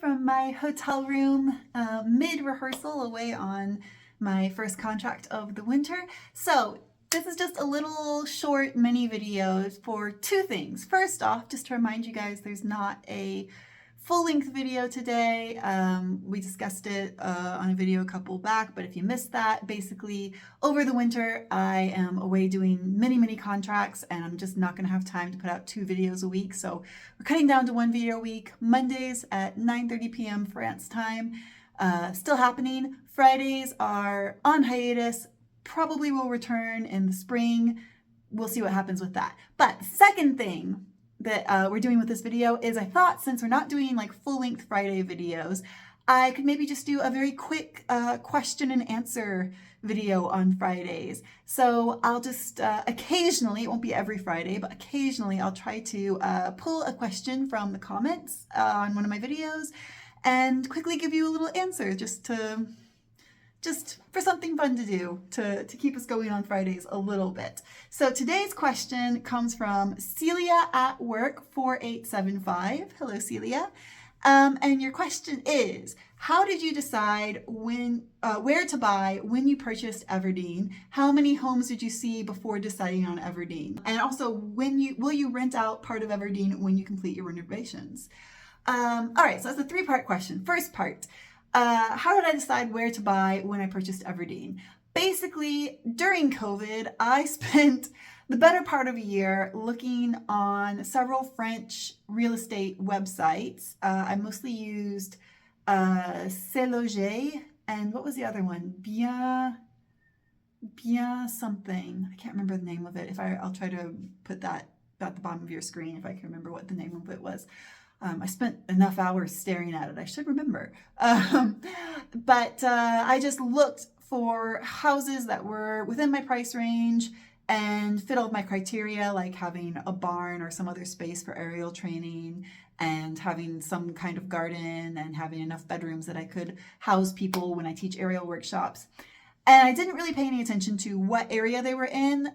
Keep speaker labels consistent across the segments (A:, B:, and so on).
A: from my hotel room, mid-rehearsal away on my first contract of the winter. So this is just a little short mini video for two things. First off, just to remind you guys, there's not a full-length video today. We discussed it on a video a couple back, but if you missed that, basically over the winter I am away doing many contracts and I'm just not gonna have time to put out 2 videos a week. So we're cutting down to 1 video a week. Mondays at 9:30 p.m. France time, still happening. Fridays are on hiatus, probably will return in the spring. We'll see what happens with that. But second thing that we're doing with this video is I thought, since we're not doing like full-length Friday videos, I could maybe just do a very quick question and answer video on Fridays. So I'll just occasionally, it won't be every Friday, but occasionally I'll try to pull a question from the comments on one of my videos and quickly give you a little answer just for something fun to do to keep us going on Fridays a little bit. So today's question comes from Celia at Work 4875. Hello, Celia. And your question is, how did you decide where to buy when you purchased Everdeen? How many homes did you see before deciding on Everdeen? And also, will you rent out part of Everdeen when you complete your renovations? All right, so that's a 3-part question. First part. How did I decide where to buy when I purchased Everdeen? Basically, during COVID, I spent the better part of a year looking on several French real estate websites. I mostly used C'est Loger, and what was the other one? Bien something. I can't remember the name of it. I'll try to put that at the bottom of your screen if I can remember what the name of it was. I spent enough hours staring at it. I should remember. But I just looked for houses that were within my price range and fit all of my criteria, like having a barn or some other space for aerial training and having some kind of garden and having enough bedrooms that I could house people when I teach aerial workshops. And I didn't really pay any attention to what area they were in.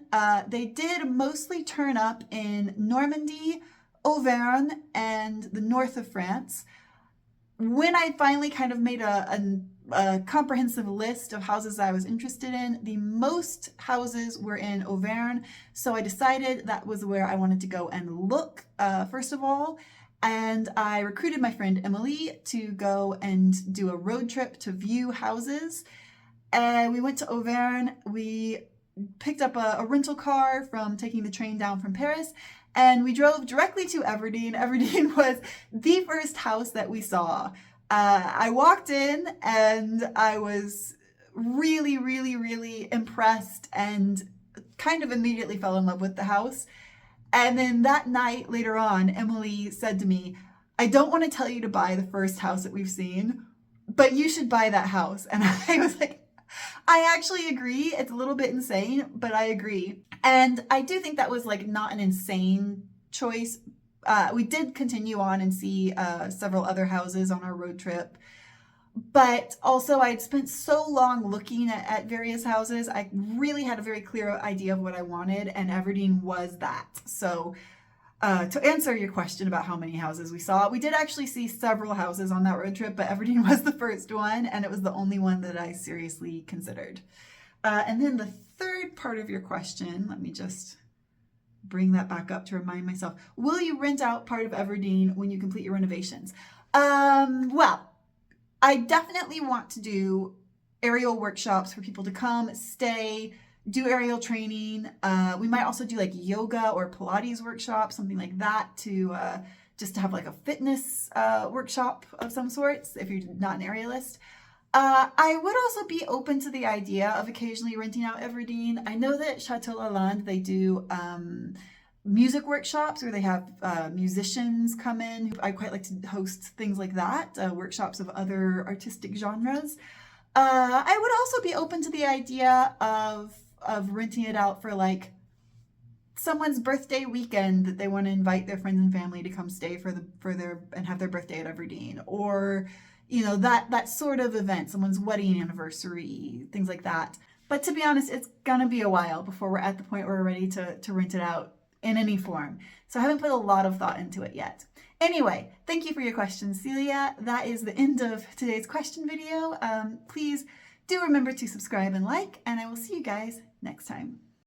A: They did mostly turn up in Normandy, Auvergne, and the north of France. When I finally kind of made a comprehensive list of houses I was interested in, the most houses were in Auvergne, so I decided that was where I wanted to go and look, first of all. And I recruited my friend Emily to go and do a road trip to view houses. And we went to Auvergne. We picked up a rental car from taking the train down from Paris, and we drove directly to Everdeen. Everdeen was the first house that we saw. I walked in and I was really impressed and kind of immediately fell in love with the house. And then that night later on, Emily said to me, I don't want to tell you to buy the first house that we've seen, but you should buy that house. And I was like, I actually agree. It's a little bit insane, but I agree. And I do think that was like not an insane choice. We did continue on and see several other houses on our road trip. But also I had spent so long looking at various houses. I really had a very clear idea of what I wanted, and Everdeen was that. So to answer your question about how many houses we saw, we did actually see several houses on that road trip, but Everdeen was the first one, and it was the only one that I seriously considered. And then the third part of your question, let me just bring that back up to remind myself. Will you rent out part of Everdeen when you complete your renovations? Well, I definitely want to do aerial workshops for people to come, stay, do aerial training. We might also do like yoga or Pilates workshops, something like that, to just to have like a fitness workshop of some sorts if you're not an aerialist. I would also be open to the idea of occasionally renting out Everdeen. I know that Chateau they do music workshops where they have musicians come in. I quite like to host things like that, workshops of other artistic genres. I would also be open to the idea of renting it out for like someone's birthday weekend that they want to invite their friends and family to come stay and have their birthday at Everdeen, or that sort of event, someone's wedding anniversary, things like that. But to be honest, it's gonna be a while before we're at the point where we're ready to rent it out in any form. So I haven't put a lot of thought into it yet. Anyway, thank you for your questions, Celia. That is the end of today's question video. Please do remember to subscribe and like, and I will see you guys next time.